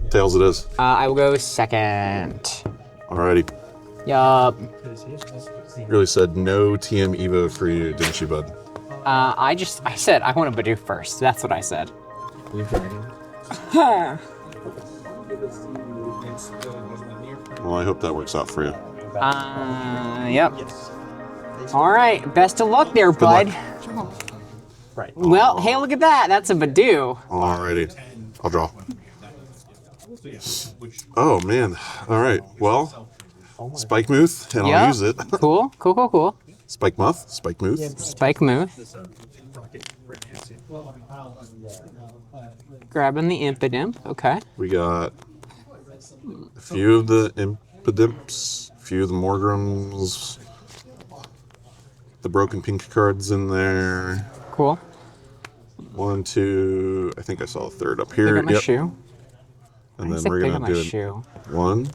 Tails it is. I will go second. Alrighty. Yup. Really said no TM Evo for you, didn't you, bud? I said I want to do first. That's what I said. Well, I hope that works out for you. Yep. All right. Best of luck there, bud. Right. Well, hey, look at that. That's a Badoo. Alrighty. I'll draw. Oh, man. Alright. Well, Spike Muth, and I'll use it. Cool. Spike Muth, Spike Muth. Spike Muth. Grabbing the Impidimp. Okay. We got a few of the Impidimps, a few of the Morgrams, the Broken Pink cards in there. Cool. 1, 2, I think I saw a third up here. Pick up my shoe. And then we're going to do it. 1,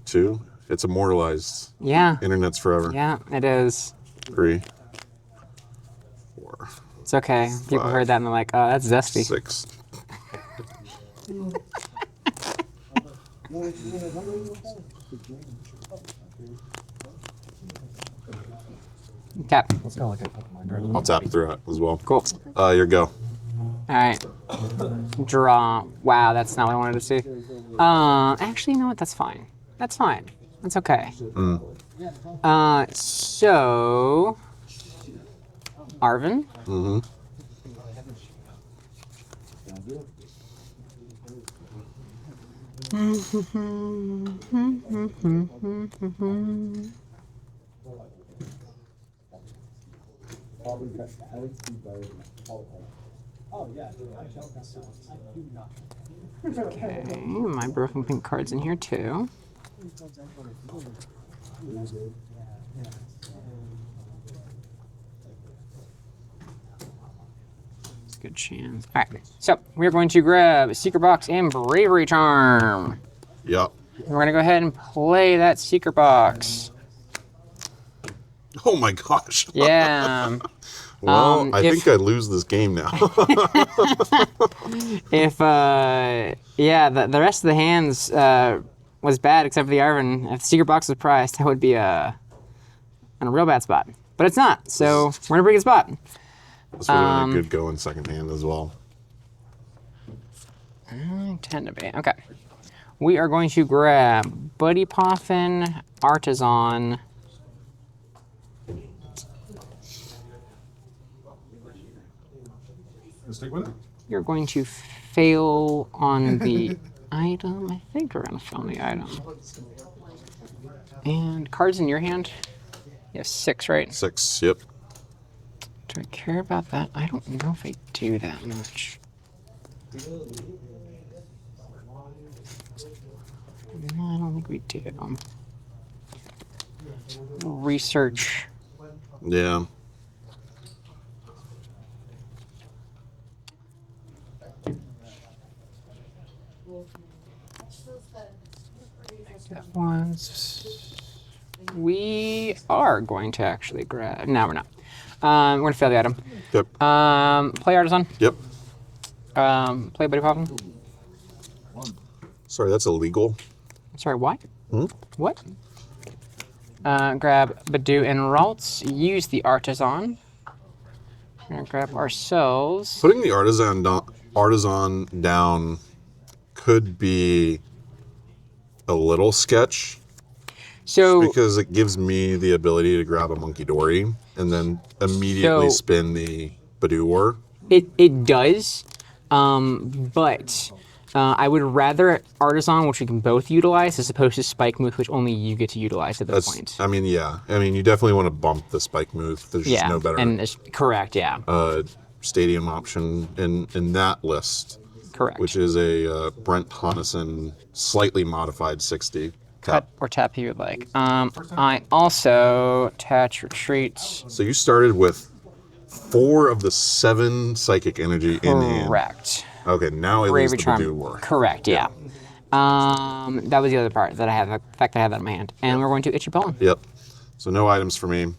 2. It's immortalized. Yeah. Internet's forever. Yeah, it is. 3, 4. It's okay. People 5, heard that and they're like, oh, that's zesty. 6. Tap. I'll tap through it as well. Cool. Your go. All right. Draw. Wow, that's not what I wanted to see. Actually, you know what? That's fine. That's fine. That's okay. So, Arvin. Mm-hmm. Okay, my Broken Pink card's in here too. It's a good chance. All right, so we're going to grab Secret Box and Bravery Charm. Yep. We're gonna go ahead and play that Secret Box. Oh my gosh. Yeah. Well, I think I lose this game now. If yeah, the rest of the hands was bad except for the Arvin. If the Secret Box was priced, that would be in a real bad spot. But it's not, so we're in a pretty good spot. This would have been a good go in second hand as well. I tend to be. Okay. We are going to grab Buddy Poffin, Artisan. Stick with it. You're going to fail on the item. I think we're going to fail on the item. And cards in your hand? You have 6, right? 6, yep. Do I care about that? I don't know if I do that much. No, I don't think we do. Research. Yeah. That one's... We are going to actually grab... No, we're not. We're going to fail the item. Yep. Play Artisan. Yep. Play Buddy Poffin. Sorry, that's illegal. Sorry, what? Hmm? What? Grab Badoo and Ralts. Use the Artisan. We're going to grab ourselves... Putting the artisan down could be a little sketch. So, because it gives me the ability to grab a Monkey Dory and then immediately spin the Badoo War. It does, but I would rather Artisan, which we can both utilize, as opposed to Spike Muth, which only you get to utilize at this point. I mean, yeah. I mean, you definitely want to bump the Spike Muth. There's just no better. And it's correct, yeah. Stadium option in that list. Correct. Which is a Brent Honnison slightly modified 60. Cut or tap you would like. I also attach retreats. So you started with 4 of the 7 psychic energy in hand. Correct. Okay, now I lose the Badoo War. Correct, yeah. That was the other part that I have. The fact that I have that in my hand. And we're going to Itchy Bone. Yep. So no items for me.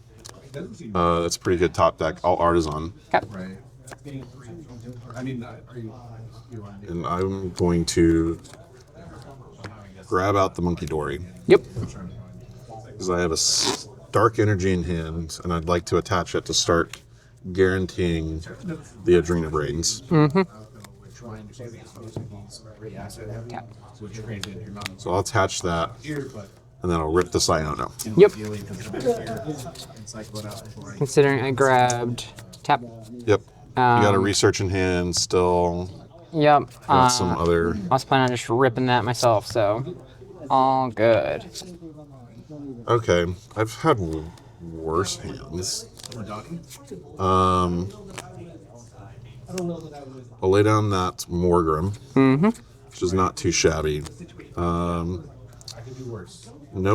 That's a pretty good top deck. All Artisan. Okay. And I'm going to grab out the Monkey Dory. Yep. Because I have a dark energy in hand, and I'd like to attach it to start guaranteeing the Adrena Brains. Tap. So I'll attach that, and then I'll rip the Iono. Yep. Considering I grabbed tap. Yep. You got a research in hand still. Yep. Got some other. I was planning on just ripping that myself, so all good. Okay, I've had worse hands. I'll lay down that Morgrim, which is not too shabby. No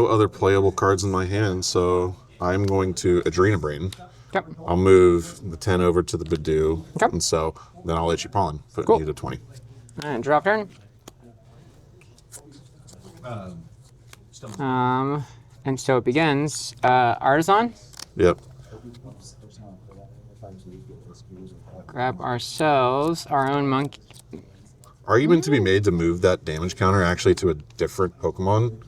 other playable cards in my hand, so I'm going to Adrena Brain. Yep. I'll move the 10 over to the Bidoo, Okay. and so then I'll let you pollen. Put Cool. you to 20. And drop turn. And so it begins. Artisan. Yep. Grab ourselves our own monkey. Argument to be made to move that damage counter actually to a different Pokemon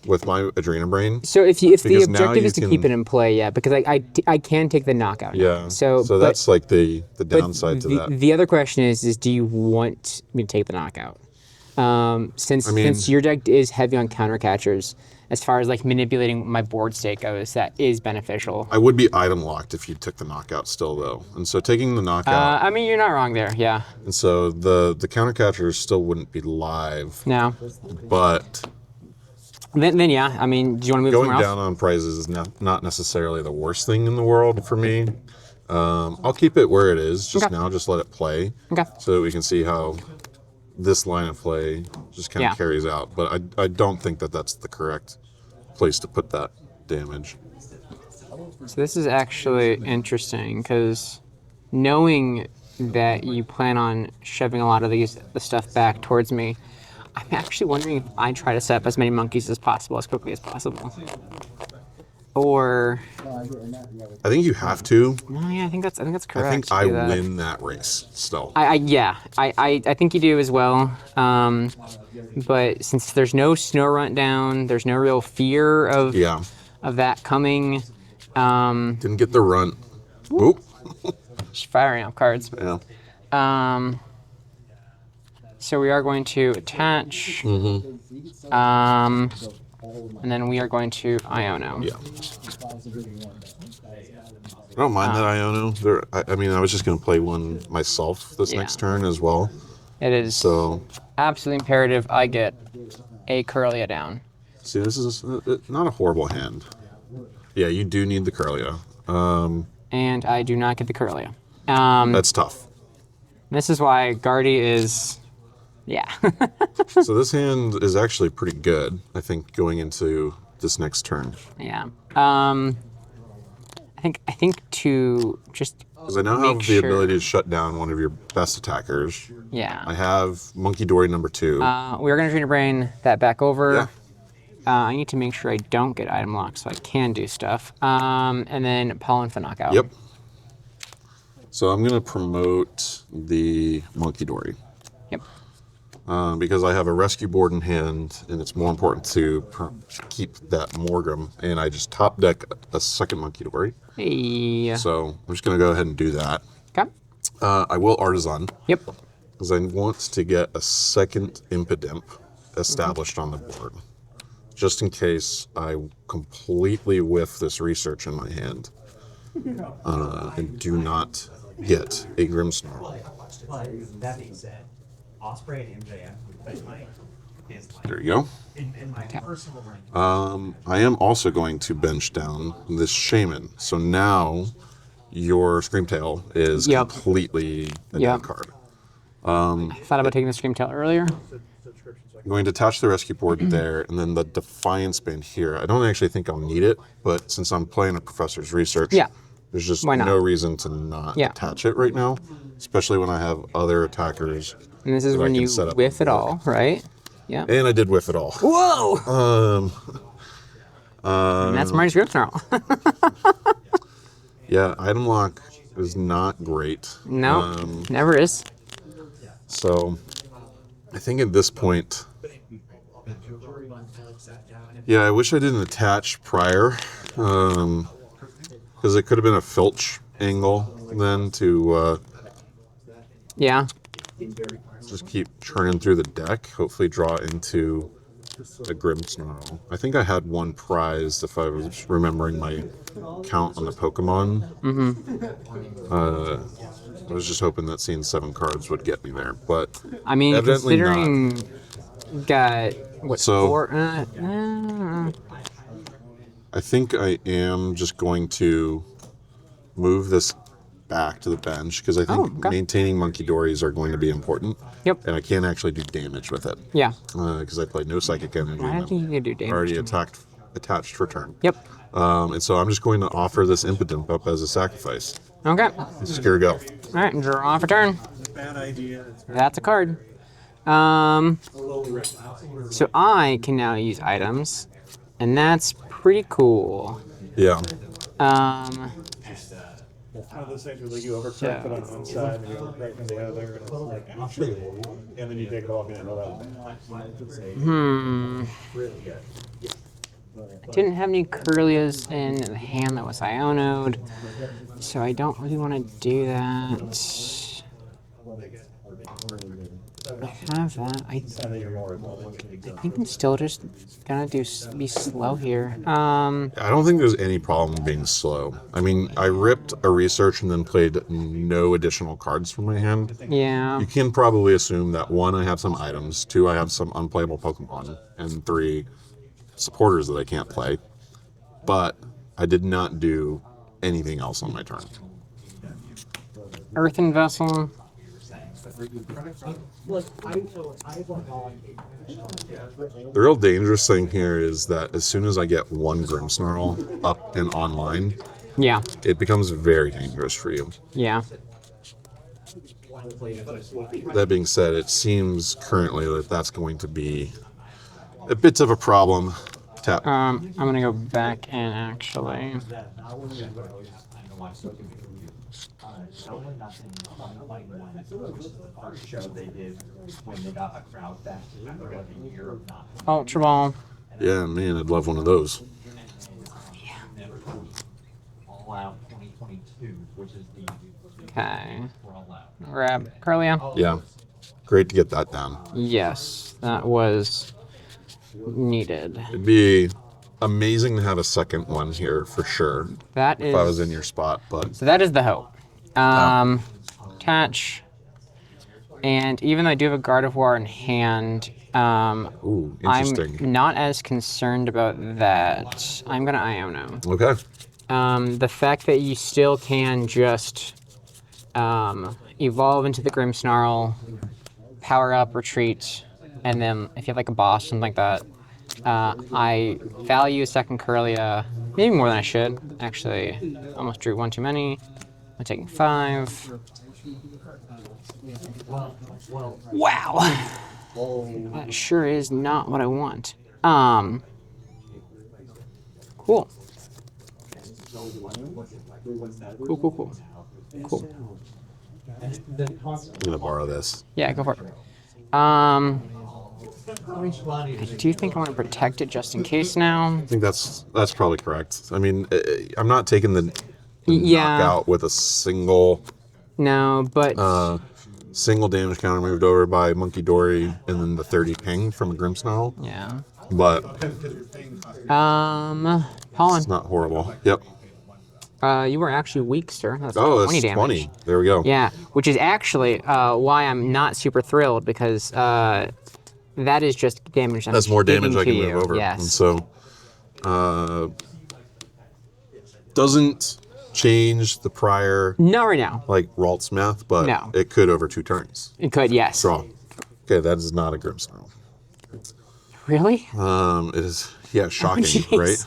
with my Adrena Brain. So if the Because now objective you is to can- keep it in play, yeah, because I can take the knockout. now. Yeah. So but- that's like the but downside to that. The other question is do you want me to take the knockout? Since your deck is heavy on counter catchers, as far as like manipulating my board state goes, that is beneficial. I would be item locked if you took the knockout still though. And so taking the knockout, I mean, you're not wrong there. Yeah. and so the counter catchers still wouldn't be live. No. But Then yeah. I mean, do you want to move going somewhere down else? on prizes is not necessarily the worst thing in the world for me. I'll keep it where it is just Okay. now, just let it play. Okay. So that we can see how this line of play just kind of Yeah. carries out. But I don't think that that's the correct place to put that damage. So this is actually interesting because knowing that you plan on shoving a lot of the stuff back towards me, I'm actually wondering if I try to set up as many monkeys as possible, as quickly as possible. Or I think you have to. no, yeah, I think that's correct. I think to I do that. win that race still. I think you do as well. But since there's no snow run down, there's no real fear of Yeah. that coming. Didn't get the run. Oop. Just firing up cards. Yeah. So we are going to attach. And then we are going to Iono. Yeah. I don't mind that Iono. I mean, I was just going to play one myself this Yeah. next turn as well. It is So, absolutely imperative I get a Curlia down. see, this is not a horrible hand. Yeah, you do need the Curlia. And I do not get the Curlia. That's tough. This is why Guardy is... Yeah. So this hand is actually pretty good, I think, going into this next turn. Yeah. I think to just Because I now have make the sure- ability to shut down one of your best attackers. Yeah. I have Monkey Dory number 2. We are going to Trainer Brain that back over. Yeah. I need to make sure I don't get item locked so I can do stuff. And then Pollen for knockout. Yep. So I'm going to promote the Monkey Dory. Yep. Because I have a rescue board in hand, and it's more important to keep that Morgrim, and I just top deck a second Monkey Dory. Hey. So I'm just going to go ahead and do that. Okay. I will Artisan, Yep. because I want to get a second Impidimp established on the board, just in case I completely whiff this research in my hand and do not get a Grimmsnarl. That being said, Osprey and MJF would bet my is like There you go. in my personal ranking. I am also going to bench down this Shaman. So now your Screamtail is Yep. completely a Yep. dead card. I thought about taking the Scream Tail earlier. I'm going to attach the rescue board there, and then the Defiance Band here. I don't actually think I'll need it, but since I'm playing a Professor's Research, Yeah. there's just Why not? no reason to not Yeah. attach it right now, especially when I have other attackers. And this is that I when can you set up whiff it on the board. all, right? Yeah. And I did whiff it all. Whoa! And that's Marty's Grimmsnarl. Yeah, item lock is not great. No, never is. So I think at this point, Yeah, I wish I didn't attach prior, because it could have been a filch angle then to Yeah. just keep churning through the deck, hopefully draw into a GRIMMSNARL. I think I had one prized if I was remembering my count on the Pokemon. I was just hoping that seeing 7 cards would get me there, but I mean, evidently considering got what So- 4? I think I am just going to move this back to the bench because I think okay. maintaining Monkey Dories are going to be important. Yep. And I can't actually do damage with it. Yeah. Because I played no psychic energy. I and don't think I'm you can do damage. already attached for turn. Yep. And so I'm just going to offer this Impidimp up as a sacrifice. Okay. Just here we go. All right, draw for turn. Bad idea. That's a card. So I can now use items, and that's pretty cool. Yeah. One of those things where like you overcorrect it on one side and you overcorrect on the other, and it's like, and then you take it off and you know I didn't have any Curlias in the hand that was Ionoed, so I don't really want to do that. I have that. I think I'm still just gonna be slow here. I don't think there's any problem being slow. I mean, I ripped a research and then played no additional cards from my hand. Yeah. You can probably assume that 1, I have some items, 2, I have some unplayable Pokemon, and 3, supporters that I can't play. But I did not do anything else on my turn. Earthen Vessel. The real dangerous thing here is that as soon as I get 1 GRIMMSNARL up and online, Yeah. it becomes very dangerous for you. Yeah. That being said, it seems currently that that's going to be a bit of a problem. Tap. I'm gonna go back and actually. Ultra Ball. Yeah, man, I'd love one of those. Okay. Grab Curlia. Yeah, great to get that down. Yes, that was needed. It'd be amazing to have a second one here for sure That if I was in is. your spot, but So that is the hope. Attach. And even though I do have a Gardevoir in hand, ooh, interesting. I'm not as concerned about that. I'm gonna Iono. Okay. The fact that you still can just evolve into the Grimmsnarl, power up, retreat, and then if you have like a boss, something like that, I value a second Curlia, maybe more than I should. Actually, almost drew 1 too many. I'm taking 5. Wow! That sure is not what I want. Cool. Cool. I'm gonna borrow this. Yeah, go for it. I do think I want to protect it just in case now. I think that's probably correct. I mean, I'm not taking the Yeah. knockout with a single No, but damage counter moved over by Monkey Dory and then the 30 ping from a GRIMMSNARL. yeah. But Pollen. it's not horrible. Yep. You were actually weak, sir. That's Oh, 20 that's damage. 20. There we go. Yeah, which is actually why I'm not super thrilled because that is just damage. That's more damage I can move over. Yes. And so, doesn't change the prior, Not right now. like, Ralt's math, but No. it could over 2 turns. It could, yes. Draw. Okay, that is not a GRIMMSNARL. Really? It is, yeah, shocking, jeez. right?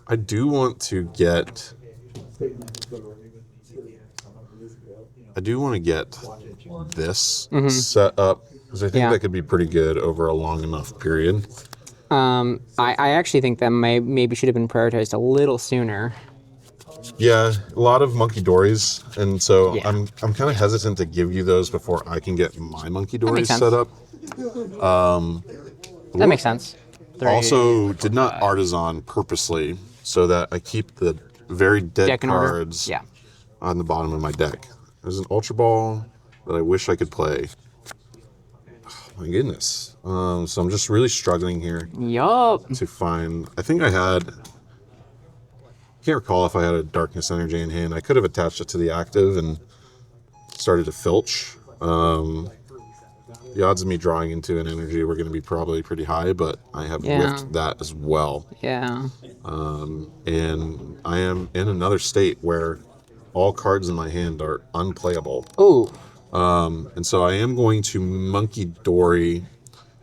I do want to get this set up because I think Yeah. that could be pretty good over a long enough period. I actually think that maybe should have been prioritized a little sooner. Yeah, a lot of Monkey Dories, and so Yeah. I'm kind of hesitant to give you those before I can get my Monkey makes Dories sense. set up. That makes sense. Also, did not artisan purposely so that I keep the very dead Deck in order? cards Yeah. on the bottom of my deck. There's an Ultra Ball that I wish I could play. Oh, my goodness. So I'm just really struggling here Yup. to find. I think I had. Can't recall if I had a Darkness Energy in hand. I could have attached it to the active and started to filch. The odds of me drawing into an energy were going to be probably pretty high, but I have whiffed that as well. Yeah. And I am in another state where all cards in my hand are unplayable. Ooh. And so I am going to Monkey Dory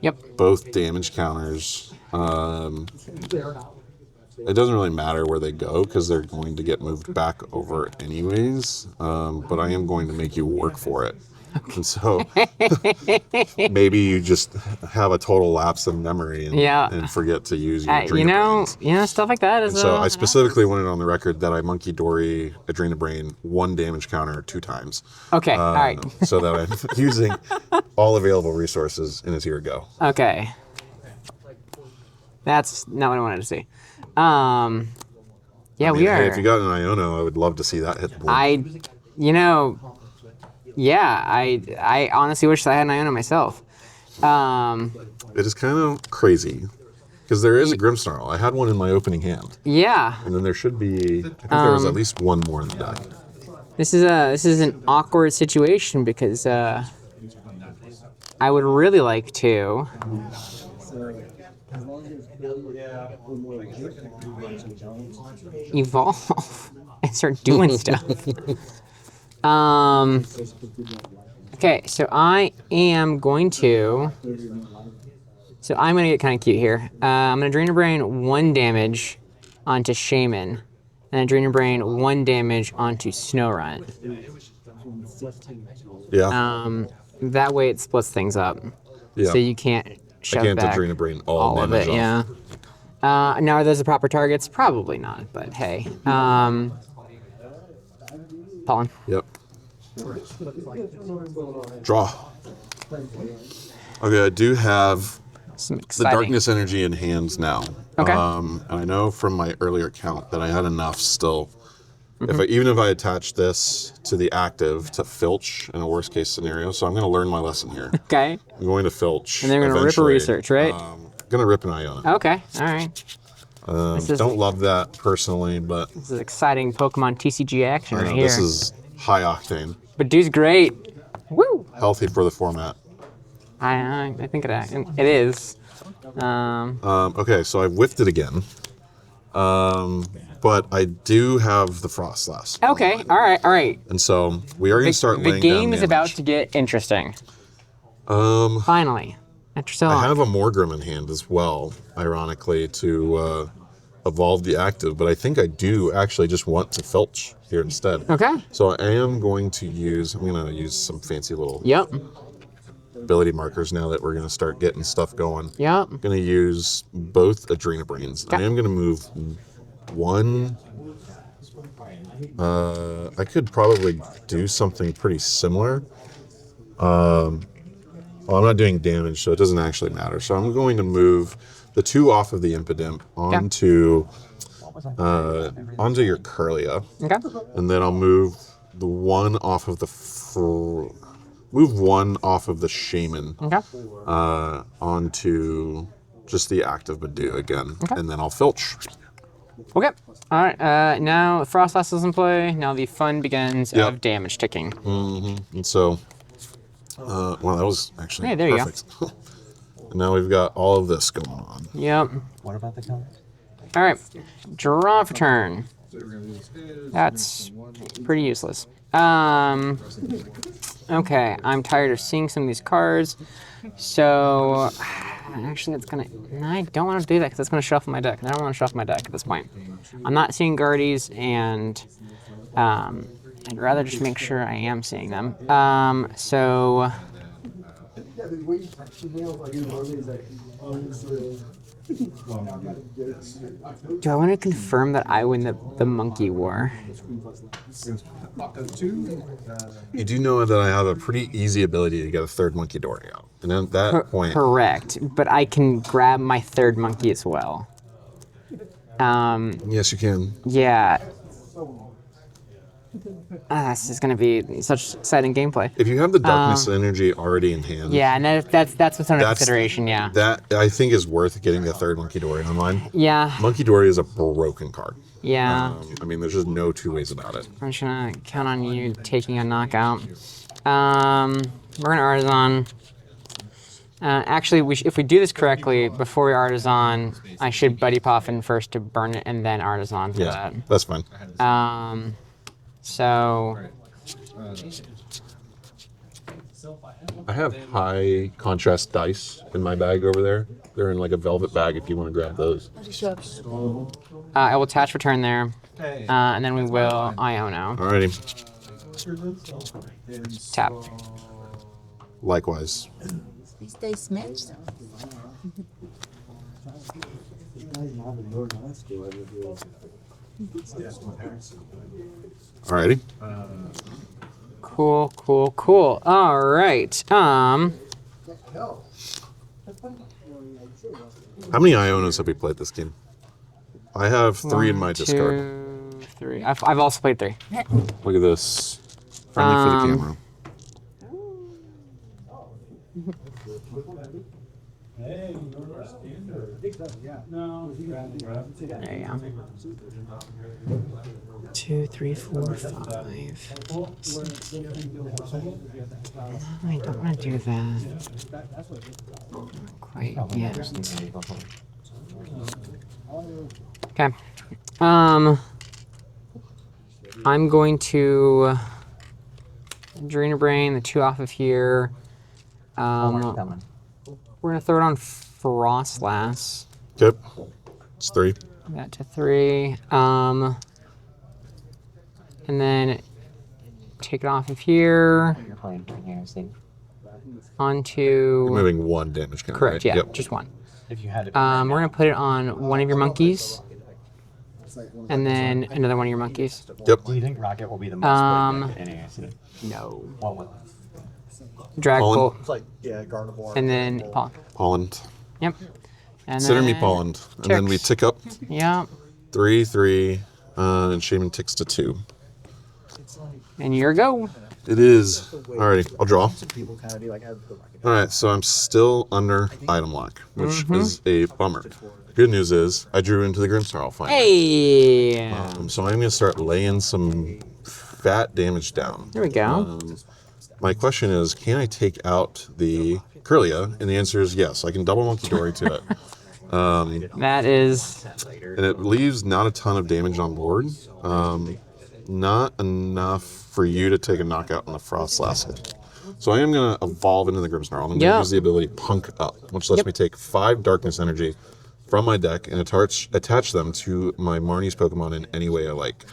Yep. both damage counters. It doesn't really matter where they go because they're going to get moved back over anyways. But I am going to make you work for it. And so maybe you just have a total lapse of memory and forget to use your Adrena Brains. Stuff like that is. And so I specifically wanted on the record that I Monkey Dory Adrena Brain 1 damage counter 2 times. Okay, all right. So that I'm using all available resources in a tier go. Okay. That's not what I wanted to see. Yeah, we are. Hey, if you got an Iono, I would love to see that hit the board. I honestly wish I had an Iono myself. It is kind of crazy because there is a Grimmsnarl. I had one in my opening hand. Yeah. And then there should be, I think there was at least one more in the deck. This is an awkward situation because I would really like to. Evolve and start doing stuff. Okay, so I'm going to get kind of cute here. I'm going to Adrena Brain 1 damage onto Shaman, and Adrena Brain 1 damage onto Snowrun. Yeah. That way it splits things up. Yeah. So you can't shove back Adrena Brain all of it. off. Yeah. Now, are those the proper targets? Probably not, but hey. Pollen. Yep. Draw. Okay, I do have Some the exciting. Darkness Energy in hands now. Okay. And I know from my earlier count that I had enough still. Even if I attach this to the active to filch in a worst case scenario, so I'm going to learn my lesson here. Okay. I'm going to filch. And they're going to rip a research, right? I'm going to rip an Iona. Okay. All right. Don't love that personally, but This is exciting Pokemon TCG action right here. this is high octane, But dude's great. Woo! healthy for the format. I think it is. Okay, so I've whiffed it again. But I do have the Frostlass. Okay. All right. And so we are going to start The laying game down is about damage. to get interesting. Finally. After so long. I have a Morgrim in hand as well, ironically, to evolve the active, but I think I do actually just want to filch here instead. Okay. So I am going to use some fancy little Yep. ability markers now that we're going to start getting stuff going. Yep. I'm going to use both Adrena Brains. I am going to move 1. I could probably do something pretty similar. Well, I'm not doing damage, so it doesn't actually matter. So I'm going to move the 2 off of the Impidimp onto your Curlia. Okay. And then I'll move the 1 off of the move 1 off of the Shaman Okay. onto just the active Badu again. Okay. And then I'll filch. Okay. All right. Now Frostlass is in play. Now the fun begins of damage ticking. And so, well, that was actually there perfect. And now we've got all of this going on. Yep. What about the colors? All right. Draw for turn. That's pretty useless. Okay. I'm tired of seeing some of these cards. So, actually, that's gonna. I don't want to do that because that's gonna shuffle my deck. And I don't want to shuffle my deck at this point. I'm not seeing Guardies, and I'd rather just make sure I am seeing them. So. Do I want to confirm that I win the monkey war? You do know that I have a pretty easy ability to get a third monkey dory out. And at that point, Correct, but I can grab my third monkey as well. yes, you can. Yeah. This is gonna be such exciting gameplay. If you have the darkness energy already in hand, Yeah, and that's what's under That's- consideration. Yeah. that I think is worth getting the third monkey dory online. Yeah. Monkey dory is a broken card. Yeah. I mean, there's just no two ways about it. I'm just gonna count on you taking a knockout. We're gonna artisan. Actually, if we do this correctly, before we artisan, I should buddy puffin first to burn it and then artisan for Yeah, that's fine. that. So I have high contrast dice in my bag over there. They're in like a velvet bag if you want to grab those. I will attach return there, and then we will Iono. Alrighty. Tap. Likewise. These days smashed. Alrighty. Cool, cool, cool. All right. How many Ionas have we played this game? I have 3 in my discard. 2, 3. I've also played 3. Look at this. Friendly for the camera. There you go. 2, 3, 4, 5. I don't want to do that. Not quite yet. Okay. I'm going to drain a brain, the 2 off of here. We're gonna throw it on Frostlass. Yep. It's 3. That to 3. And then take it off of here. You're playing here, I see. Onto. You're moving 1 damage count. Correct. Right? Yeah, Yep. just 1. If you had it. We're gonna put it on one of your monkeys, and then another one of your monkeys. Yep. Do you think Rocket will be the most played deck in NAIC? No. What would? Drag Pollen? bolt, It's like, yeah, Gardevoir. and then pollen. Polland. Yep. And Consider me then- Polland. And then we Ticks. tick up Yep. 3, 3, and Shaman ticks to 2. And you're go. It is. Alrighty, I'll draw. People kind of be like, I have to go back. Alright, so I'm still under item lock, which is a bummer. Good news is I drew into the GRIMMSNARL finally. Hey. So I'm going to start laying some fat damage down. There we go. My question is, can I take out the Curlia? And the answer is yes. I can double Monkey Dory to it. That is. And it leaves not a ton of damage on board. Not enough for you to take a knockout on the Frostlass hit. So I am going to evolve into the GRIMMSNARL. I'm going to Yep. use the ability Punk Up, which lets Yep. me take 5 darkness energy from my deck and attach them to my MARNIE'S Pokemon in any way I like.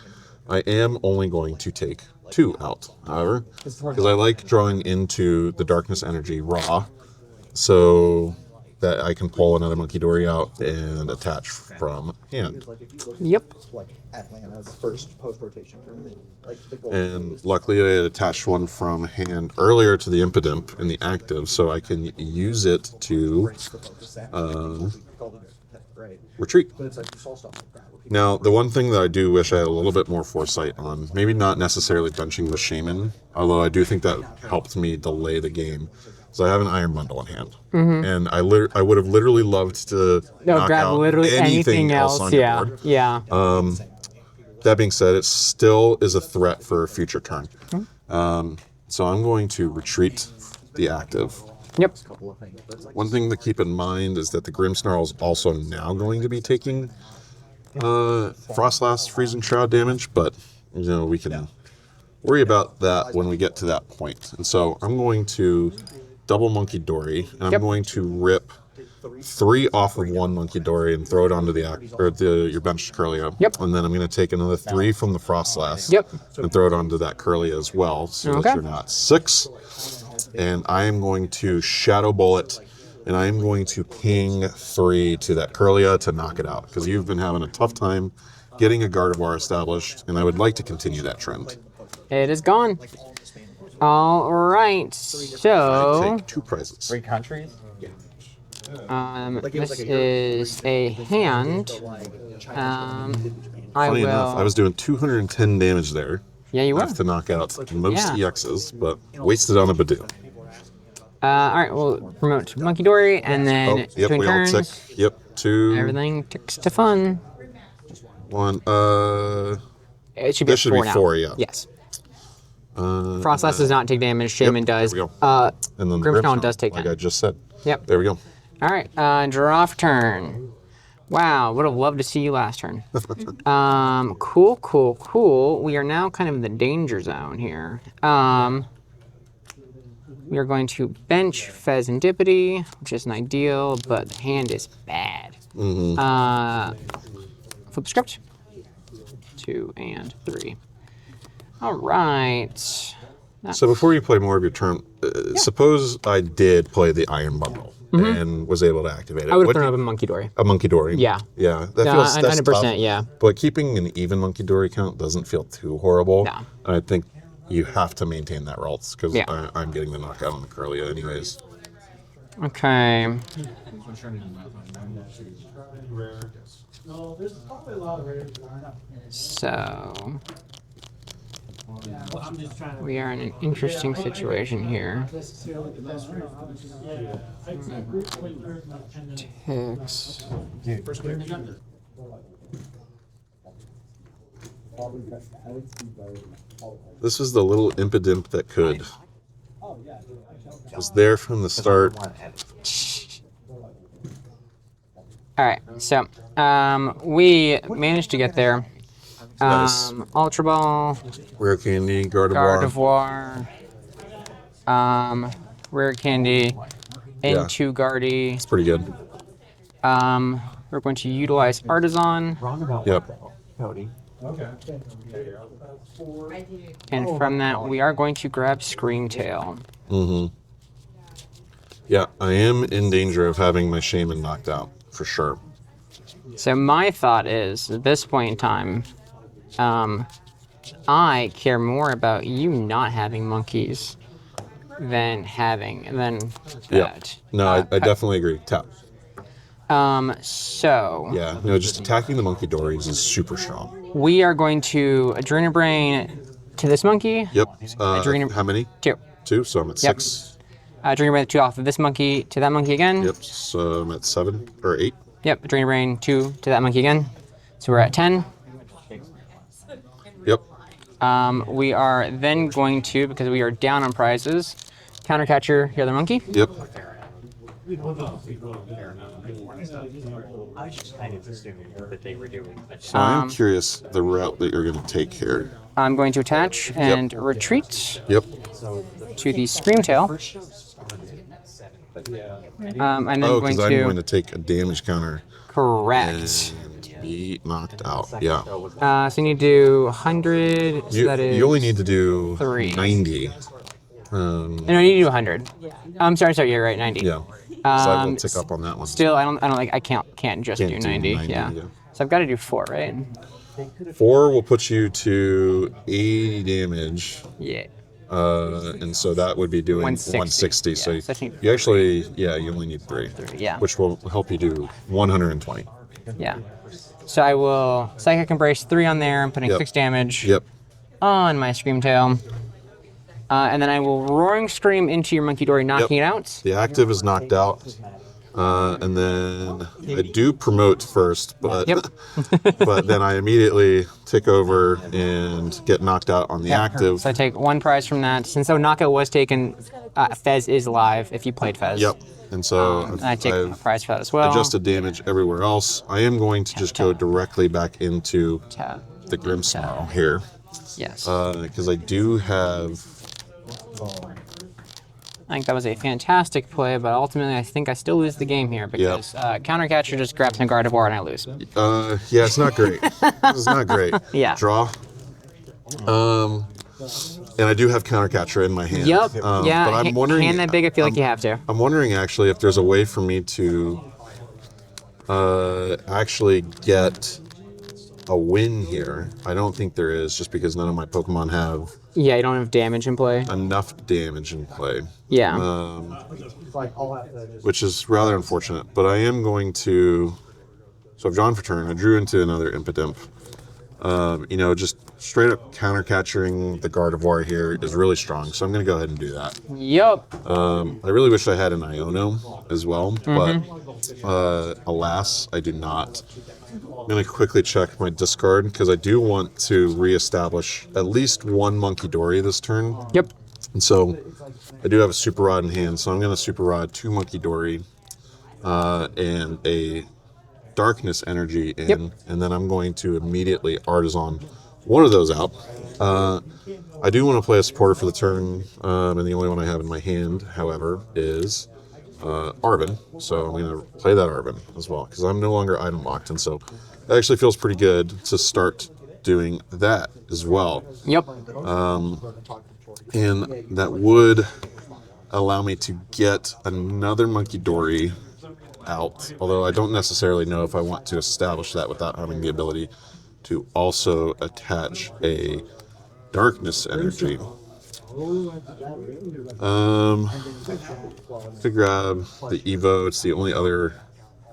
I am only going to take 2 out, however, because I like drawing into the darkness energy raw, so that I can pull another Monkey Dory out and attach from hand. Like, if you look Yep. at, like, Atlanta's first post-rotation tournament, like, the goal And luckily I had attached one from hand earlier to the Impidimp in the active, so I can use it to breaks the focus that right. retreat. But it's like, you saw stuff like that. Where people Now, the one thing that I do wish I had a little bit more foresight on, maybe not necessarily benching the Shaman, although I do think that helped me delay the game, is I have an Iron Bundle in hand. And I would have literally loved to No, knock grab out literally anything else. on your Yeah. board. Yeah. That being said, it still is a threat for a future turn. So I'm going to retreat the active. Yep. couple of things, but it's like, One thing to keep in mind is that the GRIMMSNARL is also now going to be taking Frostlass Freezing Shroud damage, but we can worry about that when we get to that point. And so I'm going to double Monkey Dory, and I'm Yep. going to rip 3 off of 1 Monkey Dory and throw it onto your bench Curlia. Yep. And then I'm going to take another 3 from the Frostlass. Yep. And throw it onto that Curlia as well, so Okay. that you're not 6. And I am going to Shadow Bullet and I'm going to ping 3 to that Curlia to knock it out, because you've been having a tough time getting a Gardevoir established, and I would like to continue that trend. It is gone. All right. So Take 2 prizes. 3 countries? this is a hand. I Funny will. enough, I was doing 210 damage there. Yeah, you were. Enough to knock out most Yeah. EXs, but wasted on a Badoo. All right, we'll promote Monkey Dory, and then Oh, yep, between we all tick. turns, Yep, 2, everything ticks to fun. 1. It should be This should be 4 now. 4, yeah. Yes. Uh, Frostlass does not take damage. Shaman does. there we go. Uh, and then the Grimmsnarl does take like damage. I just said. Yep. There we go. All right, draw for turn. Wow, would have loved to see you last turn. Cool, cool, cool. We are now kind of in the danger zone here. We are going to bench Fez and Dippity, which isn't ideal, but the hand is bad. Flip script. 2 and 3. All right. So before you play more of your turn, suppose I did play the Iron Bundle and was able to activate it. I would have What thrown do up a Monkey Dory. a Monkey Dory. Yeah. Yeah. That No, feels that's 100%, tough. yeah. But keeping an even Monkey Dory count doesn't feel too horrible. No. And I think you have to maintain that Ralts, because Yeah. I'm getting the knockout on the Curlia anyways. Okay. So we are in an interesting situation here. Ticks. This is the little impidimp that could. Was there from the start. All right, so we managed to get there. Nice. Ultra Ball, Rare Candy, Gardevoir. Gardevoir, Rare Candy, into Guardy. It's pretty good. We're going to utilize Artisan, Yep. and from that we are going to grab Screamtail. Yeah, I am in danger of having my Shaman knocked out, for sure. So my thought is, at this point in time, I care more about you not having monkeys than Yeah. that. No, I definitely agree. Tap. So Yeah, no, just attacking the Monkey Dories is super strong. we are going to Adrena Brain to this monkey. Yep. Adrena- How many? 2. 2, so I'm at Yep. 6. Adrena Brain 2 off of this monkey to that monkey again. Yep, so I'm at 7 or 8. Yep. Adrena Brain 2 to that monkey again. So we're at 10. Yep. We are then going to, because we are down on prizes, Countercatcher the other monkey. Yep. I was just kind of assuming that they were doing a So I'm curious the route that you're going to take here. I'm going to attach and retreat Yep. to the Screamtail. I'm then Oh, going because I'm to going to take a damage counter correct. and be knocked out. Yeah. So you need to do 100. So You, that is. you only need to do 3. 90. No, you need to do 100. I'm sorry. You're right. 90. Yeah. So I will tick up on that one. Still, I don't like. I can't just Can't do do 90. 90, Yeah. yeah. So I've got to do 4, right? 4 will put you to 80 damage. Yeah. And so that would be doing 160, 160. So yeah, so I think- you actually, you only need 3. Yeah. Which will help you do 120. Yeah. So I will Psychic Embrace 3 on there. I'm putting Yep. 6 damage Yep. on my Screamtail. And then I will Roaring Scream into your Monkey Dory, knocking it out. The active is knocked out. And then I do promote first, but Yep. but then I immediately tick over and get knocked out on the active. So I take 1 prize from that. Since the knockout was taken, Fez is live if you played Fez. Yep. And so And I take a I've prize for that as well. adjusted damage everywhere else. I am going to just go directly back into Tap. the GRIMMSNARL here. Yes. Because I do have. I think that was a fantastic play, but ultimately I think I still lose the game here because Countercatcher just grabs my Gardevoir and I lose. Yeah, it's not great. It's not great. Yeah. Draw. And I do have Countercatcher in my hand. Yep. Yeah. But I'm wondering. Hand that big, I feel like you have to. I'm wondering actually if there's a way for me to actually get a win here. I don't think there is, just because none of my Pokemon have Yeah, you don't have damage in play. enough damage in play. Yeah. Like I'll have to just Which is rather unfortunate. But I am going to. So I've drawn for turn. I drew into another Impidimp. Just straight up counter-catching the Gardevoir here is really strong. So I'm going to go ahead and do that. Yup. I really wish I had an Iono as well, but alas, I do not. I'm going to quickly check my discard because I do want to reestablish at least one Monkey Dory this turn. Yep. And so I do have a Super Rod in hand, so I'm going to Super Rod 2 Monkey Dory and a Darkness Energy in, Yep. and then I'm going to immediately Artisan one of those out. I do want to play a supporter for the turn, and the only one I have in my hand, however, is Arven. So I'm going to play that Arven as well, because I'm no longer item locked, and so it actually feels pretty good to start doing that as well. Yep. And that would allow me to get another Monkey Dory out, although I don't necessarily know if I want to establish that without having the ability to also attach a Darkness Energy. To grab the Evo, it's the only other,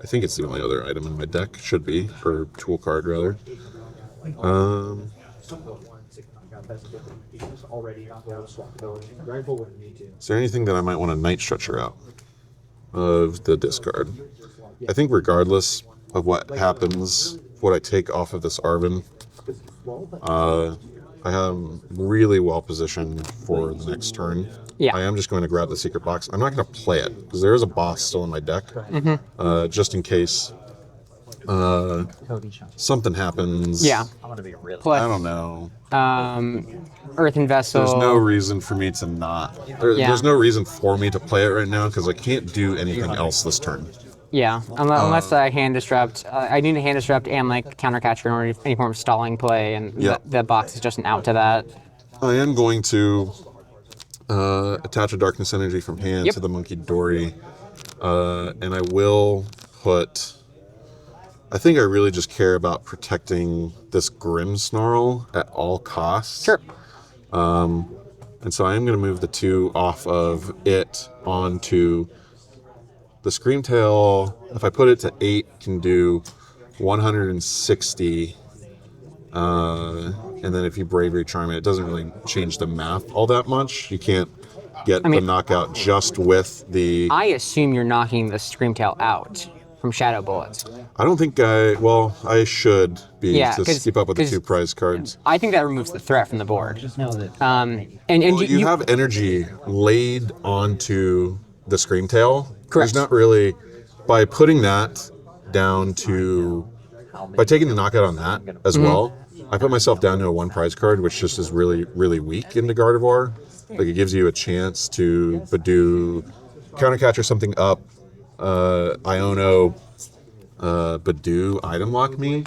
I think it's the only other item in my deck, should be, or tool card rather. Is there anything that I might want to Night Stretcher out of the discard? I think regardless of what happens, what I take off of this Arven, I am really well positioned for the next turn. Yeah. I am just going to grab the secret box. I'm not going to play it because there is a boss still in my deck, just in case something happens. Yeah. I'm gonna be real. I Plus, don't know. Earthen Vessel. There's no reason for me to not. Yeah. There's no reason for me to play it right now because I can't do anything else this turn. Yeah, unless I hand disrupt. I need to hand disrupt and like countercatcher in order any form of stalling play, and Yeah. the box is just an out to that. I am going to attach a Darkness Energy from hand Yep. to the Monkey Dory, and I will put. I think I really just care about protecting this Grimmsnarl at all costs. Sure. And so I am going to move the 2 off of it onto the Screamtail. If I put it to 8, can do 160. And then if you Bravery Charm it, it doesn't really change the math all that much. You can't get the knockout just with the. I assume you're knocking the Screamtail out from Shadow Bullets. I don't think I should be Yeah, to 'cause- keep up with the 'cause- 2 prize cards. I think that removes the threat from the board. Just know that And Well, you have energy laid onto the Screamtail. Correct. There's not really, by putting that down to, by taking the knockout on that as well, I put myself down to a 1 prize card, which just is really, really weak into Gardevoir. Like it gives you a chance to Badoo, countercatcher something up, Iono, Badoo item lock me,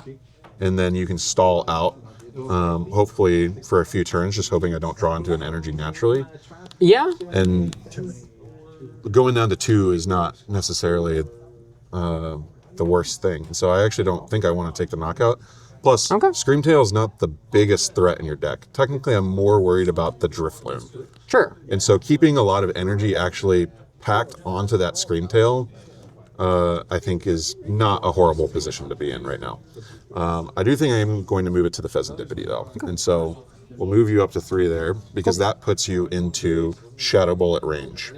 and then you can stall out. Hopefully for a few turns, just hoping I don't draw into an energy naturally. Yeah. And going down to 2 is not necessarily the worst thing. So I actually don't think I want to take the knockout. Plus, Okay. Screamtail is not the biggest threat in your deck. Technically, I'm more worried about the Drifloon. Sure. And so keeping a lot of energy actually packed onto that Screamtail, I think is not a horrible position to be in right now. I do think I'm going to move it to the Pheasantipity though. And so we'll move you up to 3 there because that puts you into Shadow Bullet range.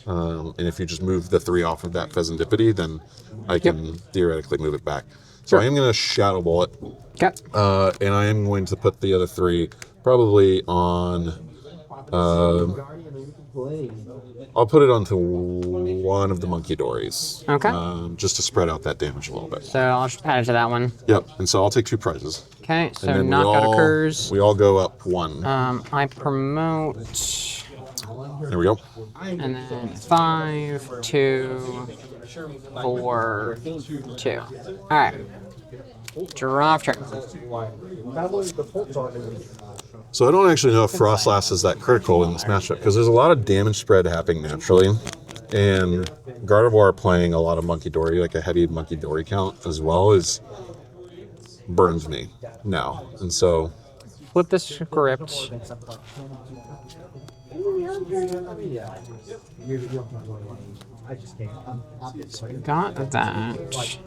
And if you just move the 3 off of that Pheasantipity, then I can theoretically move it back. So I am going to Shadow Bullet, Okay. and I am going to put the other 3 probably on. I'll put it onto one of the Monkey Dories. Okay. Just to spread out that damage a little bit. So I'll just add it to that one. Yep. And so I'll take 2 prizes. Okay. And So then knockout occurs. We all go up 1. I promote, There we go. and then 5, 2, 4, 2. All right. Draw turn. So I don't actually know if Frostlass is that critical in this matchup because there's a lot of damage spread happening naturally, and Gardevoir playing a lot of Monkey Dory, like a heavy Monkey Dory count as well, burns me now, and so Flip the script. Got that.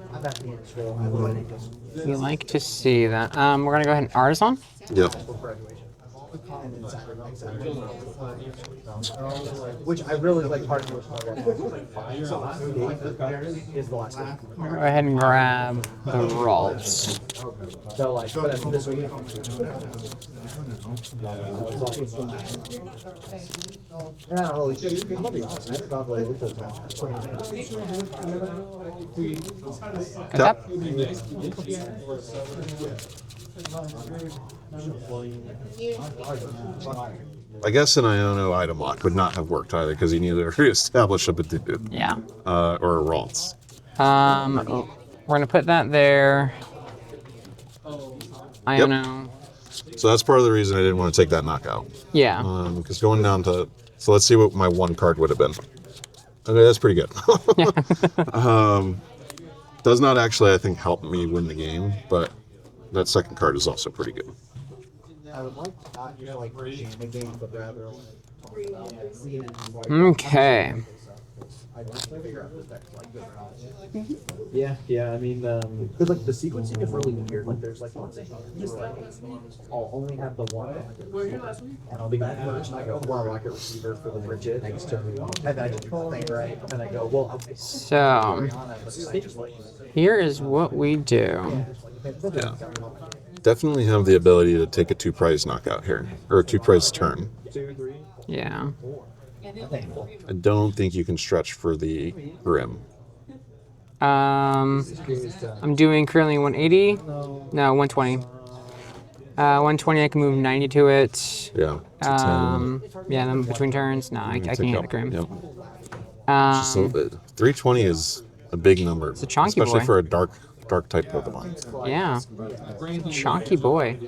You like to see that. We're gonna go ahead and Artisan. yep. Which I really like part of it. Is the last one. Go ahead and grab the Ralts. So like, but this week. Yeah, holy shit. I'll be honest, I thought like it was Got that? I guess an Iono item lock would not have worked either because you need to reestablish a Bidoof Yeah. or a Ralts. We're gonna put that there. I don't know. So that's part of the reason I didn't want to take that knockout. Yeah. Because going down to, so let's see what my one card would have been. Okay, that's pretty good. Does not actually, I think, help me win the game, but that second card is also pretty good. I would like to not, like jam a game, but rather like Okay. I'd like to figure out this deck's like good or not. Yeah, I mean, because like the sequencing is really weird. Like there's like one thing, just like I'll only have the one, and I'll be going first, and I go, well, rocket receiver for the Bridget next to me, and I just do the thing right, and I go, well, okay. So here is what we do. Yeah. Definitely have the ability to take a 2-prize knockout here, or a 2-prize turn. 2, 3, Yeah. 4. I don't think you can stretch for the Grim. I'm doing currently 180. No, 120. 120. I can move 90 to it. Yeah. Yeah. Then between turns, no, I can't hit the Grim. Yep. So 320 is a big number, a chunky especially boy. for a dark type Pokemon. Yeah. Chonky boy.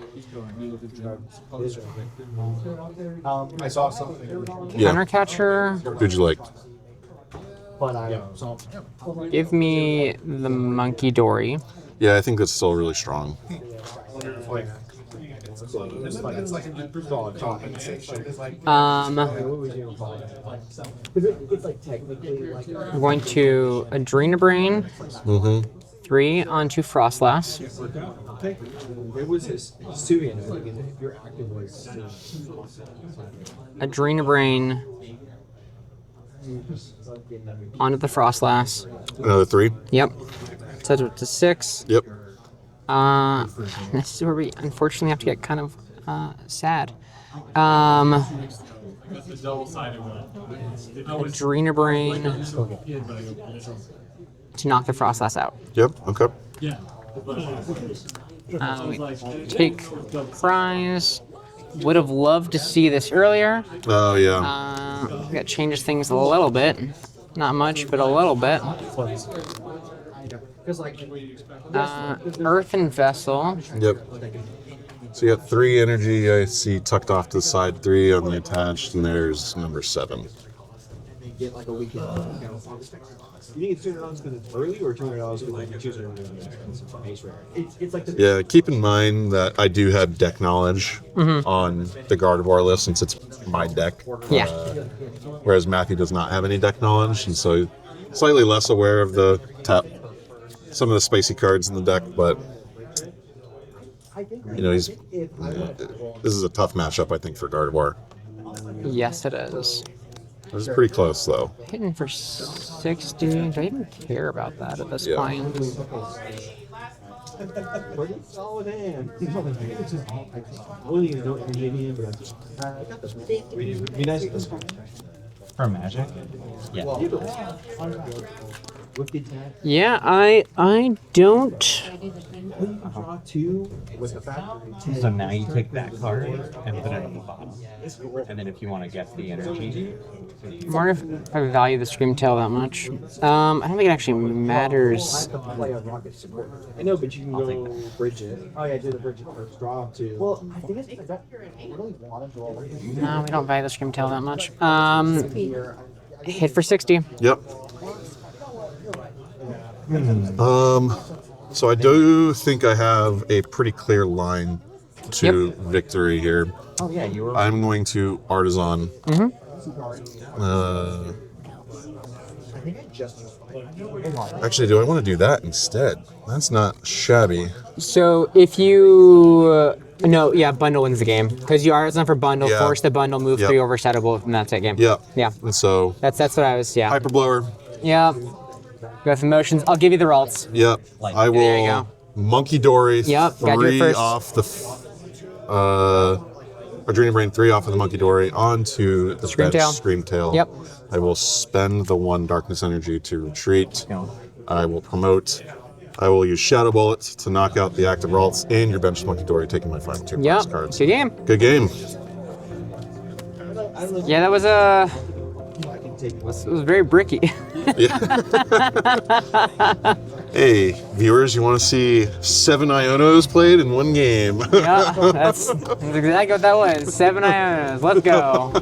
I saw something. Yeah. Countercatcher. Who'd you like? But I Give me the Monkey Dory. Yeah, I think that's still really strong. It's like compensation. it's like technically like I'm going to Adrenabrain. Mm-hmm. 3 onto Frostlass. it was his Suvian. If you're active was Adrenabrain onto the Frostlass. Another 3? Yep. Sets it to 6. Yep. This is where we unfortunately have to get kind of sad. Adrenabrain to knock the Frostlass out. Yep. Okay. Take prize. Would have loved to see this earlier. Oh yeah. That changes things a little bit. Not much, but a little bit. Earthen Vessel. Yep. So you got 3 energy. I see tucked off to the side, 3 on the attached, and there's number 7. get like a weekend. You think it's $200 because it's early, or $200 because like you choose it early? It's like the Yeah, keep in mind that I do have deck knowledge on the Gardevoir list since it's my deck. Yeah. Whereas Matthew does not have any deck knowledge, and so slightly less aware of the some of the spacey cards in the deck. But you know, this is a tough matchup, I think, for Gardevoir. Yes, it is. This is pretty close, though. Hitting for 60. Do I even care about that at this Yeah. point? Pretty solid hand. I wouldn't even know NVIDIA, but be nice at this point. For Magic? Yeah. Yeah, I don't. Draw 2 with the factory. So now you take that card and put it on the bottom. And then if you want to get the energy, I wonder if I value the Screamtail that much. I don't think it actually matters. Play a rocket support. I know, but you can take go bridge it. Oh yeah, do the bridge first. Draw two. Well, I think it's because I really wanted to roll. No, we don't value the Screamtail that much. Hit for 60. Yep. So I do think I have a pretty clear line to victory here. oh yeah, you were. I'm going to Artisan. I think I just. Actually, do I want to do that instead? That's not shabby. So if you no, yeah, bundle wins the game because you are for bundle, Yeah. force the bundle, move Yep. 3 overshadowable, and that's it game. Yep. Yeah, And so, that's what I was. Yeah, Hyper Blower. yeah. Go with emotions. I'll give you the ralts. Yep. Like- I will There you go. Monkey Dory. Yep, gotta do it 3 first. off the. Adrenal Brain 3 off of the Monkey Dory onto the Screamtail. Screamtail. Yep. I will spend the 1 Darkness Energy to retreat. No. I will promote. I will use Shadow Bullet to knock out the active Ralts and your bench Monkey Dory, taking my final 2 Yep. cards. Good game. Good game. Yeah, that was it was very bricky. Hey, viewers, you want to see 7 Ionos played in 1 game? Yeah, that's exactly what that was. 7 Ionas. Let's go.